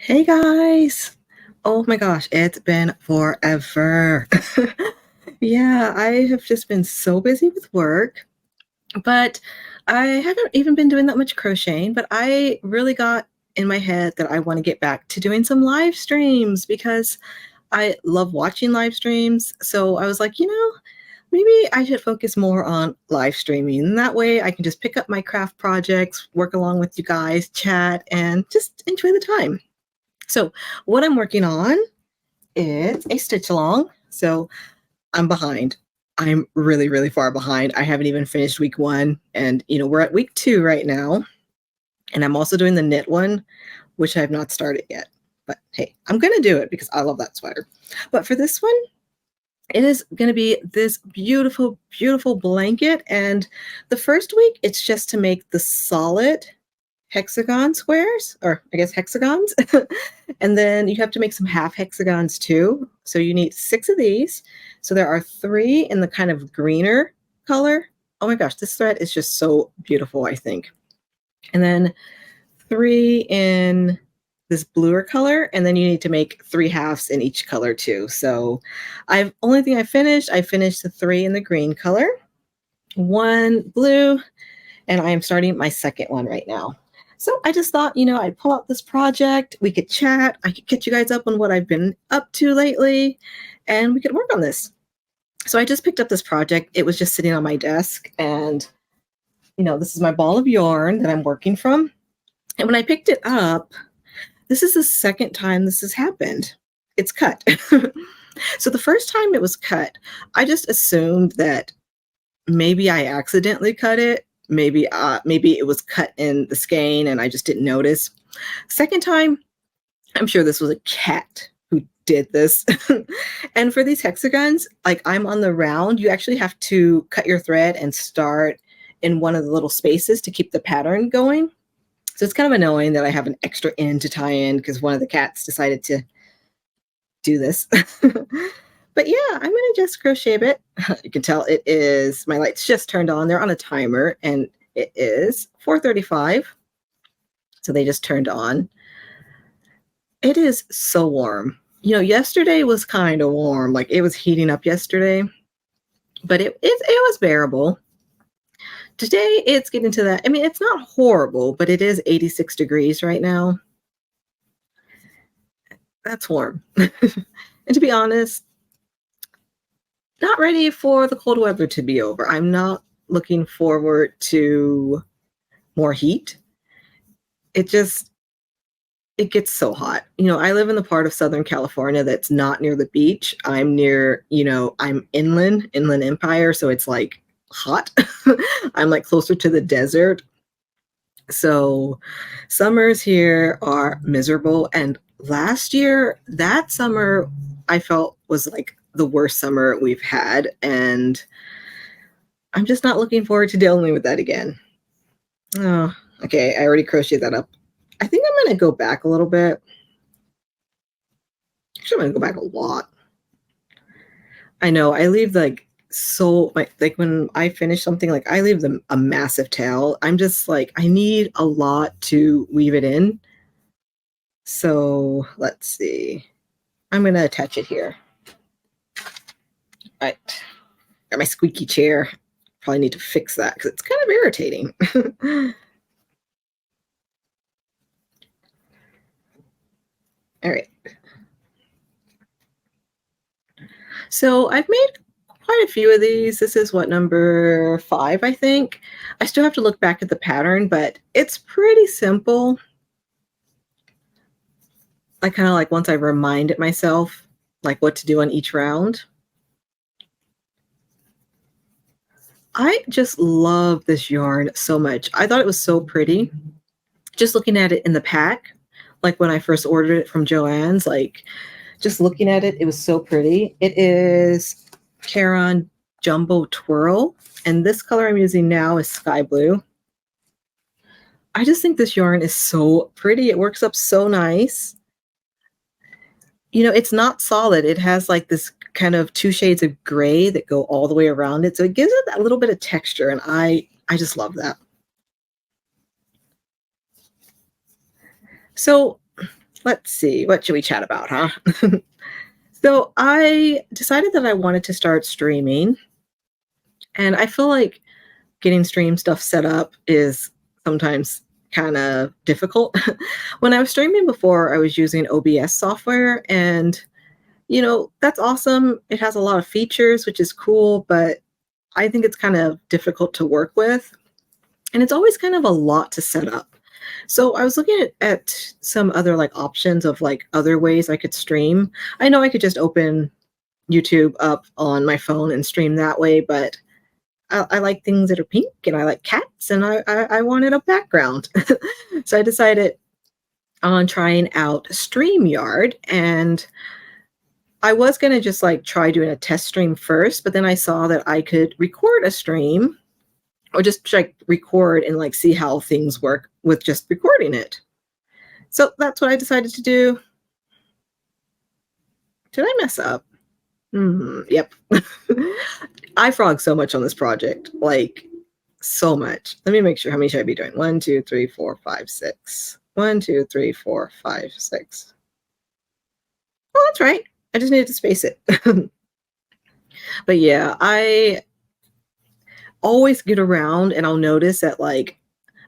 Hey guys! Oh my gosh, it's been forever. Yeah, I have just been so busy with work, but I haven't even been doing that much crocheting, but I really got in my head that I want to get back to doing some live streams because I love watching live streams. So I was like, maybe I should focus more on live streaming. And that way I can just pick up my craft projects, work along with you guys, chat, and just enjoy the time. So what I'm working on is a stitch along. So I'm behind. I'm really, really far behind. I haven't even finished week one. And, we're at week two right now. And I'm also doing the knit one, which I have not started yet. But hey, I'm going to do it because I love that sweater. But for this one, it is going to be this beautiful, beautiful blanket. And the first week, it's just to make the solid hexagon squares, or I guess hexagons. And then you have to make some half hexagons too. So you need 6 of these. So there are 3 in the kind of greener color. Oh my gosh, this thread is just so beautiful, I think. And then 3 in this bluer color, and then you need to make 3 halves in each color too. So I finished the 3 in the green color, 1 blue, and I am starting my second one right now. So I just thought, I'd pull out this project, we could chat, I could catch you guys up on what I've been up to lately, and we could work on this. So I just picked up this project. It was just sitting on my desk, and, this is my ball of yarn that I'm working from. And when I picked it up, this is the second time this has happened. It's cut. So the first time it was cut, I just assumed that maybe I accidentally cut it. Maybe it was cut in the skein and I just didn't notice. Second time, I'm sure this was a cat who did this. And for these hexagons, like I'm on the round, you actually have to cut your thread and start in one of the little spaces to keep the pattern going. So it's kind of annoying that I have an extra end to tie in because one of the cats decided to do this. But yeah, I'm going to just crochet a bit. You can tell it is, my lights just turned on. They're on a timer and it is 4:35. So they just turned on. It is so warm. Yesterday was kind of warm. Like it was heating up yesterday, but it was bearable. Today it's getting to that. I mean, it's not horrible, but it is 86 degrees right now. That's warm. And to be honest, not ready for the cold weather to be over. I'm not looking forward to more heat. It gets so hot. I live in the part of Southern California that's not near the beach. I'm near, I'm inland Empire, so it's like hot. I'm like closer to the desert. So summers here are miserable. And last year, that summer, I felt was like the worst summer we've had. And I'm just not looking forward to dealing with that again. Oh, okay. I already crocheted that up. I think I'm going to go back a little bit. Actually, I'm going to go back a lot. I know I leave like when I finish something, like I leave them a massive tail. I'm just like, I need a lot to weave it in. So let's see. I'm going to attach it here. All right. Got my squeaky chair. Probably need to fix that because it's kind of irritating. All right. So I've made quite a few of these. This is what, number 5, I think. I still have to look back at the pattern, but it's pretty simple. I kind of like once I reminded myself like what to do on each round. I just love this yarn so much. I thought it was so pretty. Just looking at it in the pack, like when I first ordered it from Joann's, like just looking at it, it was so pretty. It is Caron Jumbo Twirl, and this color I'm using now is Sky Blue. I just think this yarn is so pretty. It works up so nice. It's not solid. It has like this kind of 2 shades of gray that go all the way around it. So it gives it that little bit of texture, and I just love that. So let's see, what should we chat about, huh? So I decided that I wanted to start streaming, and I feel like getting stream stuff set up is sometimes kind of difficult. When I was streaming before, I was using OBS software, and that's awesome. It has a lot of features, which is cool, but I think it's kind of difficult to work with. And it's always kind of a lot to set up. So I was looking at some other like options of like other ways I could stream. I know I could just open YouTube up on my phone and stream that way, but I like things that are pink and I like cats and I wanted a background. So I decided on trying out StreamYard, and I was going to just like try doing a test stream first, but then I saw that I could record a stream or just like record and like see how things work with just recording it. So that's what I decided to do. Did I mess up? Yep. I frog so much on this project, like so much. Let me make sure. How many should I be doing? 1, 2, 3, 4, 5, 6. 1, 2, 3, 4, 5, 6. Oh, that's right. I just needed to space it. But yeah, I always get around and I'll notice that like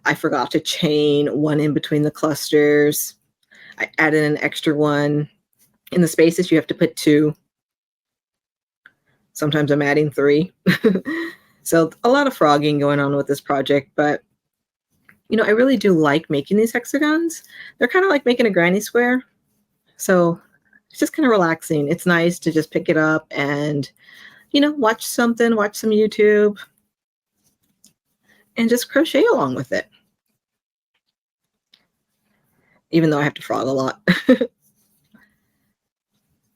I forgot to chain one in between the clusters. I added an extra one. In the spaces, you have to put 2. Sometimes I'm adding 3. So a lot of frogging going on with this project, but I really do like making these hexagons. They're kind of like making a granny square. So it's just kind of relaxing. It's nice to just pick it up and, watch some YouTube and just crochet along with it. Even though I have to frog a lot.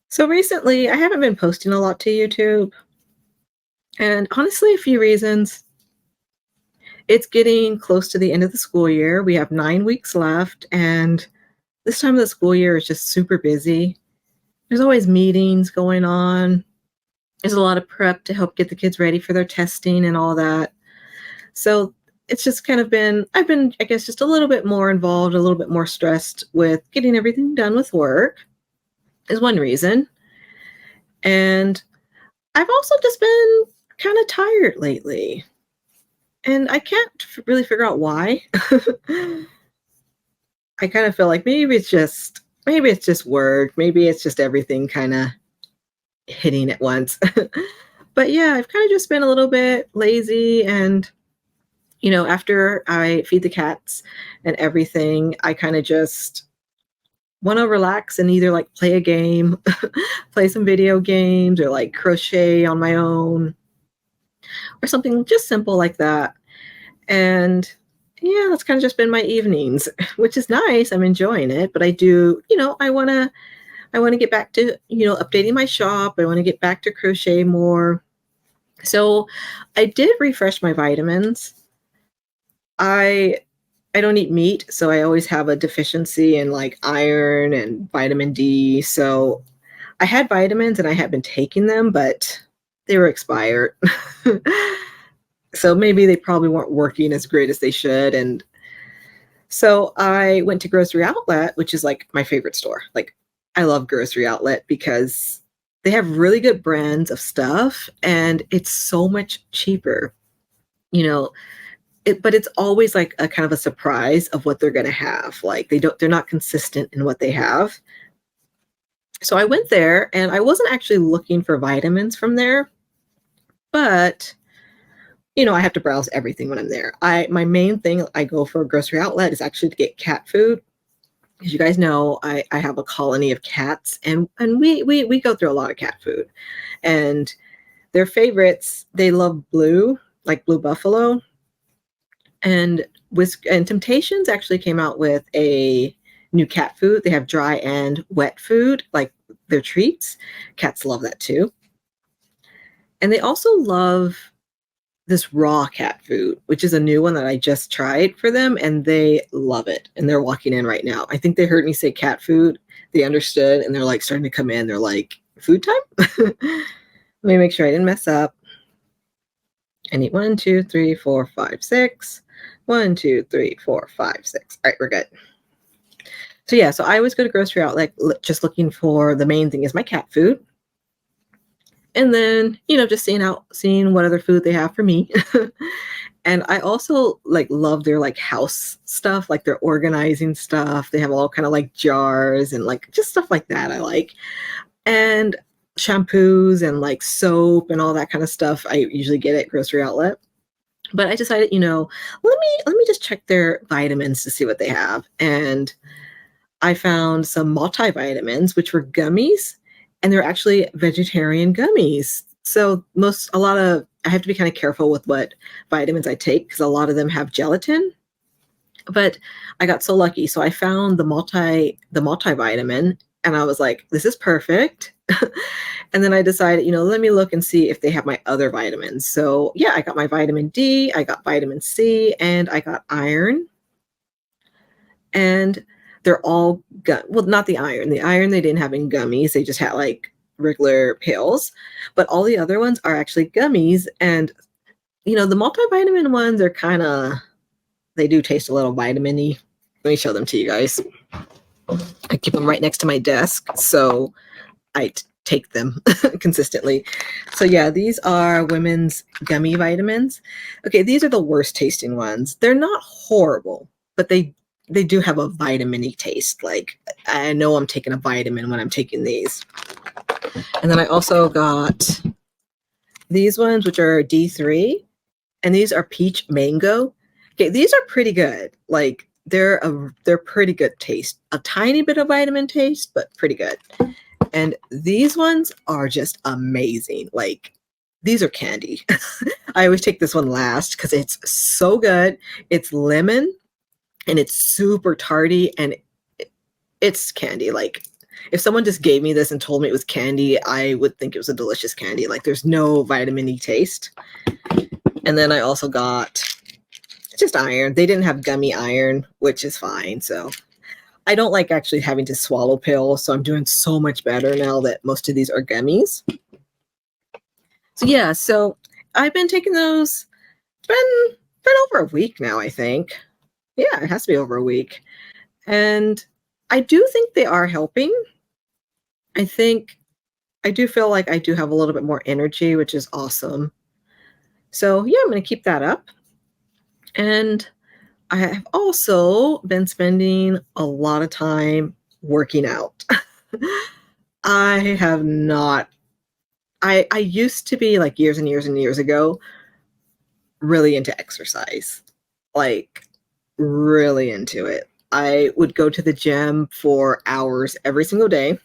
So recently, I haven't been posting a lot to YouTube. And honestly, a few reasons. It's getting close to the end of the school year. We have 9 weeks left, and this time of the school year is just super busy. There's always meetings going on. There's a lot of prep to help get the kids ready for their testing and all that. So it's just kind of I've been, I guess, just a little bit more involved, a little bit more stressed with getting everything done with work is one reason. And I've also just been kind of tired lately. And I can't really figure out why. I kind of feel like maybe it's just work. Maybe it's just everything kind of hitting at once. But yeah, I've kind of just been a little bit lazy, and after I feed the cats and everything, I kind of just want to relax and either like play a game, play some video games, or like crochet on my own or something just simple like that. And yeah, that's kind of just been my evenings, which is nice. I'm enjoying it, but I do, I want to get back to, updating my shop. I want to get back to crochet more. So I did refresh my vitamins. I don't eat meat, so I always have a deficiency in like iron and vitamin D. So I had vitamins and I had been taking them, but they were expired. So maybe they probably weren't working as great as they should. And so I went to Grocery Outlet, which is like my favorite store. Like I love Grocery Outlet because they have really good brands of stuff and it's so much cheaper. But it's always like a kind of a surprise of what they're going to have. Like they're not consistent in what they have. So I went there and I wasn't actually looking for vitamins from there, but I have to browse everything when I'm there. My main thing I go for a Grocery Outlet is actually to get cat food. As you guys know, I have a colony of cats, and we go through a lot of cat food. And their favorites, they love blue, like Blue Buffalo. And Temptations actually came out with a new cat food. They have dry and wet food, like their treats. Cats love that too. And they also love this raw cat food, which is a new one that I just tried for them, and they love it. And they're walking in right now. I think they heard me say cat food. They understood, and they're like starting to come in. They're like, food time? Let me make sure I didn't mess up. I need 1, 2, 3, 4, 5, 6. 1, 2, 3, 4, 5, 6. All right, we're good. So yeah, so I always go to grocery outlet just looking for the main thing is my cat food. And then, just seeing what other food they have for me. And I also like love their like house stuff, like their organizing stuff. They have all kind of like jars and like just stuff like that I like. And shampoos and like soap and all that kind of stuff I usually get at grocery outlet. But I decided, let me just check their vitamins to see what they have. And I found some multivitamins, which were gummies, and they're actually vegetarian gummies. So I have to be kind of careful with what vitamins I take because a lot of them have gelatin. But I got so lucky. So I found the multivitamin, and I was like, this is perfect. And then I decided, let me look and see if they have my other vitamins. So yeah, I got my vitamin D, I got vitamin C, and I got iron. And they're all well, not the iron. The iron they didn't have in gummies. They just had like regular pills. But all the other ones are actually gummies. And the multivitamin ones are they do taste a little vitamin-y. Let me show them to you guys. I keep them right next to my desk, so I take them consistently. So yeah, these are women's gummy vitamins. Okay, these are the worst tasting ones. They're not horrible, but they do have a vitamin-y taste. Like, I know I'm taking a vitamin when I'm taking these. And then I also got these ones, which are D3, and these are peach mango. Okay, these are pretty good. Like, they're pretty good taste. A tiny bit of vitamin taste, but pretty good. And these ones are just amazing. Like, these are candy. I always take this one last because it's so good. It's lemon, and it's super tarty, and it's candy. Like, if someone just gave me this and told me it was candy, I would think it was a delicious candy. Like, there's no vitamin-y taste. And then I also got just iron. They didn't have gummy iron, which is fine. So I don't like actually having to swallow pills. So I'm doing so much better now that most of these are gummies. So yeah, so I've been taking those. It's been over a week now, I think. Yeah, it has to be over a week. And I do think they are helping. I do feel like I do have a little bit more energy, which is awesome. So yeah, I'm going to keep that up. And I have also been spending a lot of time working out. I have not. I used to be, like, years and years and years ago, really into exercise. Like, really into it. I would go to the gym for hours every single day.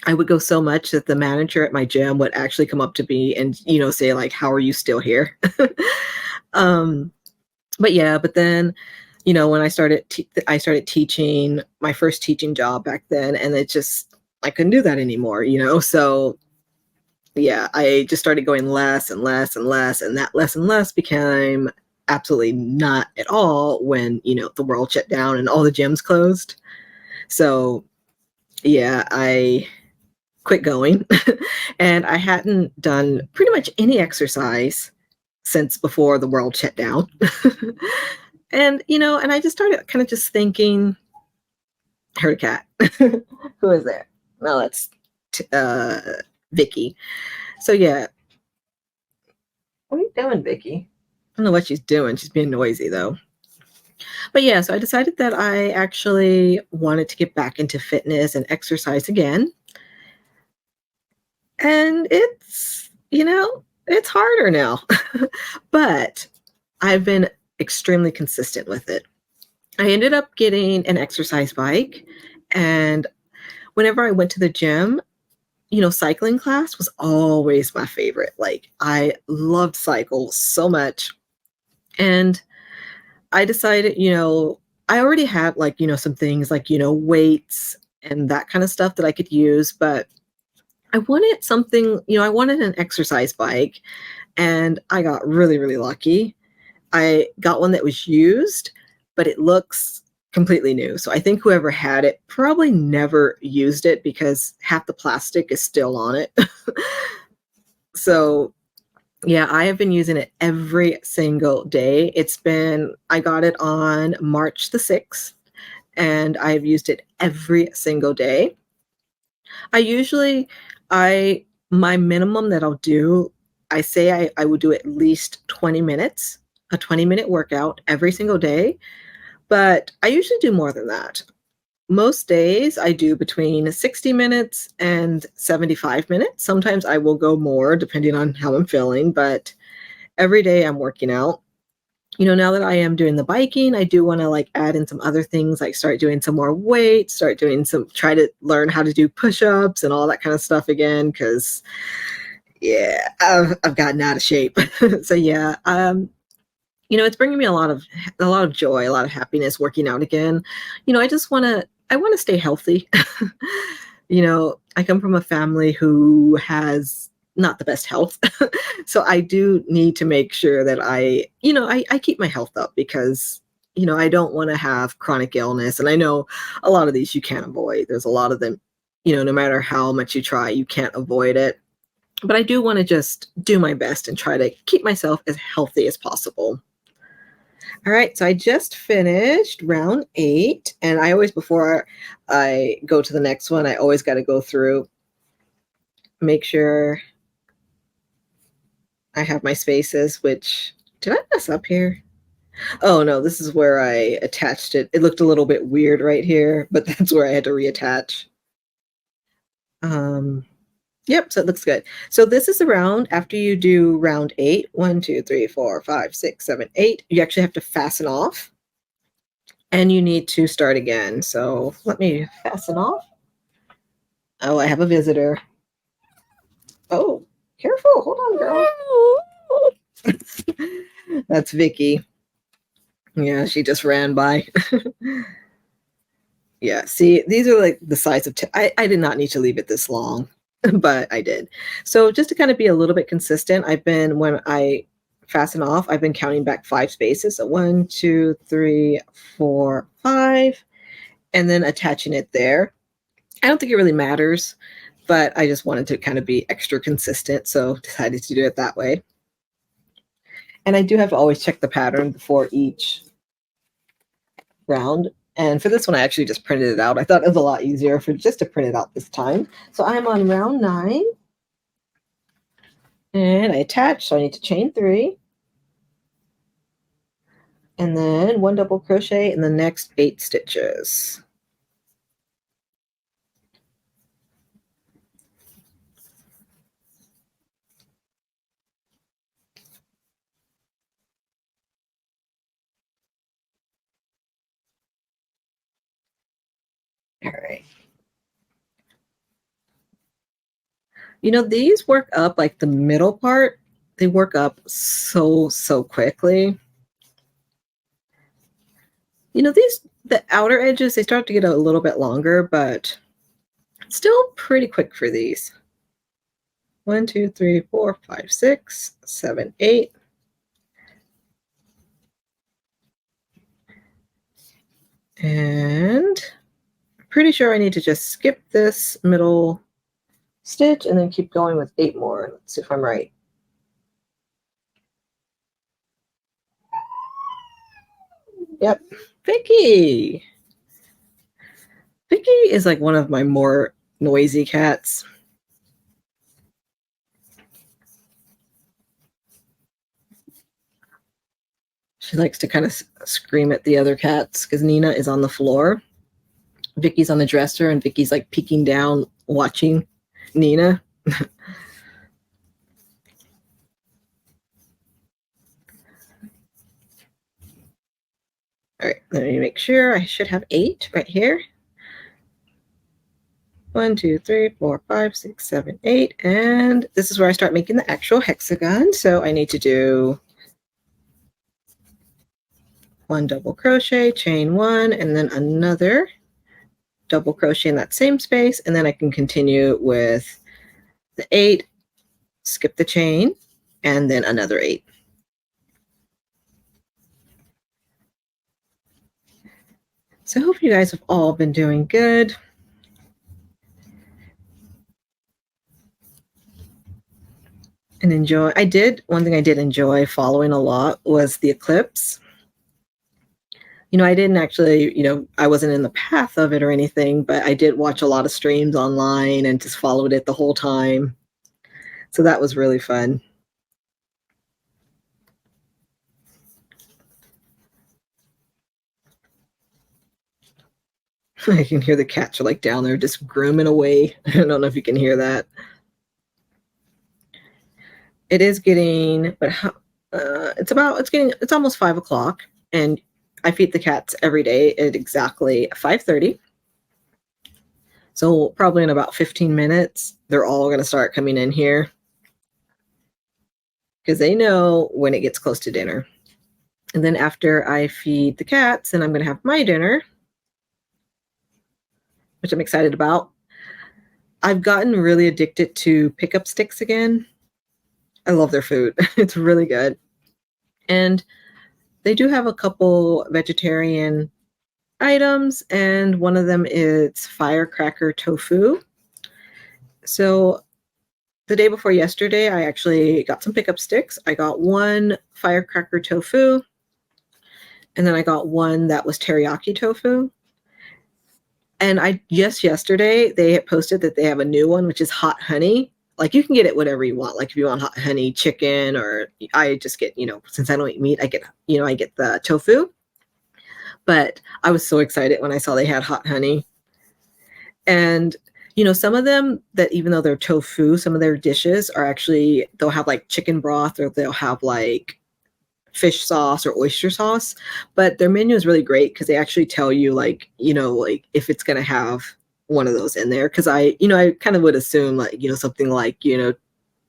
I would go so much that the manager at my gym would actually come up to me and, say, like, how are you still here? But then, when I started teaching, my first teaching job back then, and I couldn't do that anymore, So yeah, I just started going less and less and less, and that less and less became absolutely not at all when, the world shut down and all the gyms closed. So yeah, I quit going. And I hadn't done pretty much any exercise since before the world shut down. And, and I just started kind of just thinking, I heard a cat. Who is that? Well, that's Vicky. So yeah. What are you doing, Vicky? I don't know what she's doing. She's being noisy though. But yeah, so I decided that I actually wanted to get back into fitness and exercise again. And it's harder now. But I've been extremely consistent with it. I ended up getting an exercise bike, and whenever I went to the gym, cycling class was always my favorite. Like, I loved cycles so much. And I decided, I already had, like, some things like, weights and that kind of stuff that I could use, but I wanted something, I wanted an exercise bike, and I got really, really lucky. I got one that was used, but it looks completely new. So I think whoever had it probably never used it because half the plastic is still on it. So yeah, I have been using it every single day. I got it on March the 6th, and I've used it every single day. I usually I my minimum that I'll do, I say I would do at least 20 minutes, a 20-minute workout every single day, but I usually do more than that. Most days I do between 60 minutes and 75 minutes. Sometimes I will go more depending on how I'm feeling, but every day I'm working out. Now that I am doing the biking, I do want to like add in some other things, like start doing some more weight, try to learn how to do push-ups and all that kind of stuff again, because yeah, I've gotten out of shape. So yeah, it's bringing me a lot of joy, a lot of happiness working out again. I want to stay healthy. I come from a family who has not the best health. So I do need to make sure that I keep my health up because, I don't want to have chronic illness. And I know a lot of these you can't avoid. There's a lot of them, no matter how much you try, you can't avoid it. But I do want to just do my best and try to keep myself as healthy as possible. All right, so I just finished round 8, and before I go to the next one, I always got to go through, make sure I have my spaces, did I mess up here? Oh no, this is where I attached it. It looked a little bit weird right here, but that's where I had to reattach. Yep, so it looks good. So this is the round after you do round 8. 1, 2, 3, 4, 5, 6, 7, 8. You actually have to fasten off. And you need to start again. So let me fasten off. Oh, I have a visitor. Oh, careful. Hold on, girl. That's Vicky. Yeah, she just ran by. Yeah, see, these are like the size of I did not need to leave it this long, but I did. So just to kind of be a little bit consistent, when I fasten off, I've been counting back 5 spaces. So 1, 2, 3, 4, 5, and then attaching it there. I don't think it really matters, but I just wanted to kind of be extra consistent, so decided to do it that way. And I do have to always check the pattern before each round. And for this one, I actually just printed it out. I thought it was a lot easier just to print it out this time. So I'm on round 9. And I attach, so I need to chain 3. And then 1 double crochet in the next 8 stitches. All right. These work up, like the middle part, they work up so quickly. The outer edges, they start to get a little bit longer, but still pretty quick for these. 1, 2, 3, 4, 5, 6, 7, 8. And I'm pretty sure I need to just skip this middle stitch and then keep going with 8 more. Let's see if I'm right. Yep. Vicky! Vicky is like one of my more noisy cats. She likes to kind of scream at the other cats because Nina is on the floor. Vicky's on the dresser, and Vicky's like peeking down, watching Nina. All right, let me make sure. I should have 8 right here. 1, 2, 3, 4, 5, 6, 7, 8. And this is where I start making the actual hexagon. So I need to do 1 double crochet, chain 1, and then another double crochet in that same space. And then I can continue with the 8, skip the chain, and then another 8. So I hope you guys have all been doing good. And enjoy. One thing I did enjoy following a lot was the eclipse. I didn't actually, I wasn't in the path of it or anything, but I did watch a lot of streams online and just followed it the whole time. So that was really fun. I can hear the cats are like down there just grooming away. I don't know if you can hear that. It is getting, but it's almost 5 o'clock, and I feed the cats every day at exactly 5:30. So probably in about 15 minutes, they're all going to start coming in here because they know when it gets close to dinner. And then after I feed the cats, and I'm going to have my dinner, which I'm excited about. I've gotten really addicted to pickup sticks again. I love their food. It's really good. And they do have a couple vegetarian items, and one of them is firecracker tofu. So the day before yesterday, I actually got some pickup sticks. I got one firecracker tofu, and then I got one that was teriyaki tofu. And yesterday they had posted that they have a new one, which is hot honey. Like you can get it whatever you want. Like if you want hot honey chicken, or I just get, since I don't eat meat, I get the tofu. But I was so excited when I saw they had hot honey. And some of them, that even though they're tofu, some of their dishes are actually, they'll have like chicken broth, or they'll have like fish sauce or oyster sauce. But their menu is really great because they actually tell you like if it's going to have one of those in there, because I kind of would assume like something like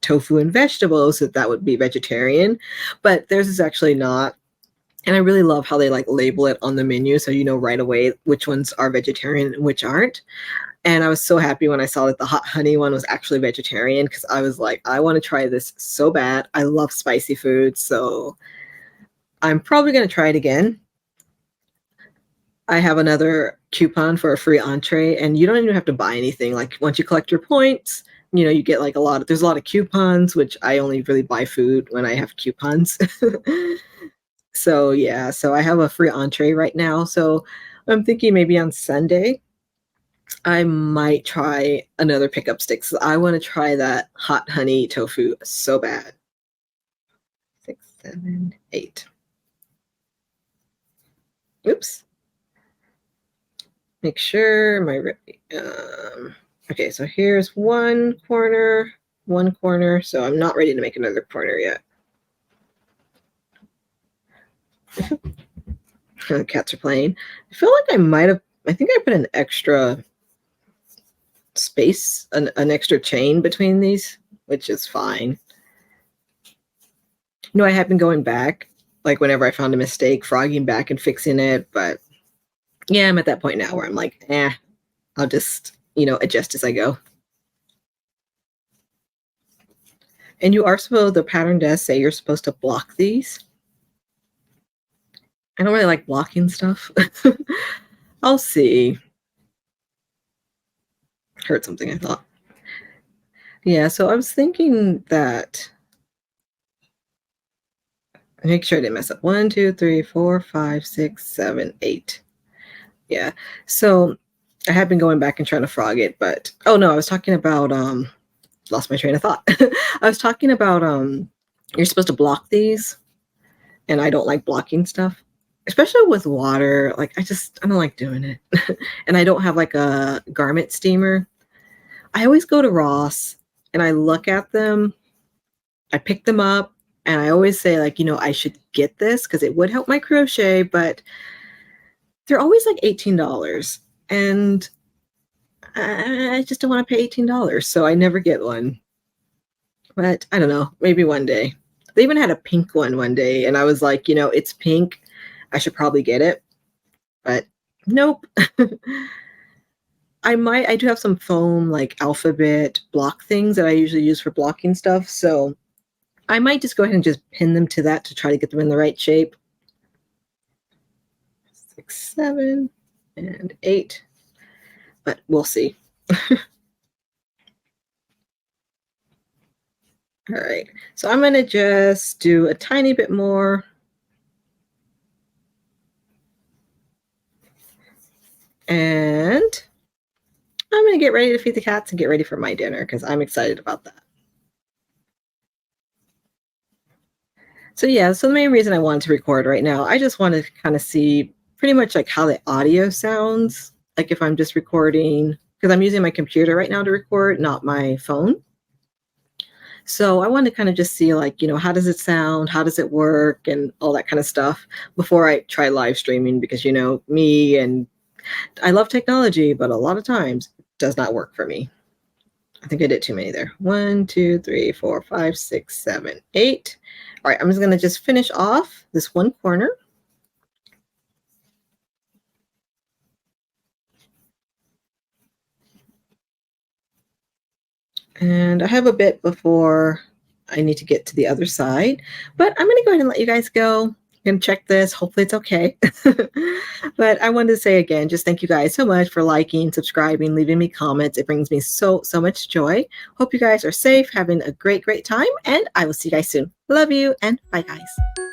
tofu and vegetables, that would be vegetarian, but theirs is actually not. And I really love how they like label it on the menu, so right away which ones are vegetarian and which aren't. And I was so happy when I saw that the hot honey one was actually vegetarian, because I was like, I want to try this so bad. I love spicy food, so I'm probably going to try it again. I have another coupon for a free entree, and you don't even have to buy anything. Like once you collect your points, you get like there's a lot of coupons, which I only really buy food when I have coupons. So yeah, so I have a free entree right now. So I'm thinking maybe on Sunday I might try another pickup sticks. I want to try that hot honey tofu so bad. 6, 7, 8. Oops. Make sure okay, so here's one corner, so I'm not ready to make another corner yet. The cats are playing. I feel like I think I put an extra space, an extra chain between these, which is fine. I have been going back, like whenever I found a mistake, frogging back and fixing it, but yeah, I'm at that point now where I'm like, I'll just, adjust as I go. And the pattern does say you're supposed to block these. I don't really like blocking stuff. I'll see. Heard something, I thought. Yeah, so I was thinking that, make sure I didn't mess up. 1, 2, 3, 4, 5, 6, 7, 8. Yeah. So I have been going back and trying to frog it, but oh no, I was talking about lost my train of thought. I was talking about you're supposed to block these, and I don't like blocking stuff, especially with water. Like I don't like doing it. And I don't have like a garment steamer. I always go to Ross and I look at them, I pick them up, and I always say like, I should get this because it would help my crochet, but they're always like $18, and I just don't want to pay $18, so I never get one. But I don't know, maybe one day. They even had a pink one day, and I was like, it's pink, I should probably get it, but nope. I do have some foam like alphabet block things that I usually use for blocking stuff, so I might just go ahead and just pin them to that to try to get them in the right shape. 6, 7, and 8, but we'll see. All right, so I'm gonna just do a tiny bit more. And I'm going to get ready to feed the cats and get ready for my dinner because I'm excited about that. So yeah, so the main reason I wanted to record right now, I just wanted to kind of see pretty much like how the audio sounds, like if I'm just recording, because I'm using my computer right now to record, not my phone. So I wanted to kind of just see like, how does it sound? How does it work? And all that kind of stuff before I try live streaming because, me and I love technology, but a lot of times it does not work for me. I think I did too many there. 1, 2, 3, 4, 5, 6, 7, 8. All right, I'm just going to just finish off this one corner. And I have a bit before I need to get to the other side, but I'm going to go ahead and let you guys go. I'm going to check this. Hopefully it's okay. But I wanted to say again, just thank you guys so much for liking, subscribing, leaving me comments. It brings me so much joy. Hope you guys are safe, having a great time, and I will see you guys soon. Love you, and bye, guys.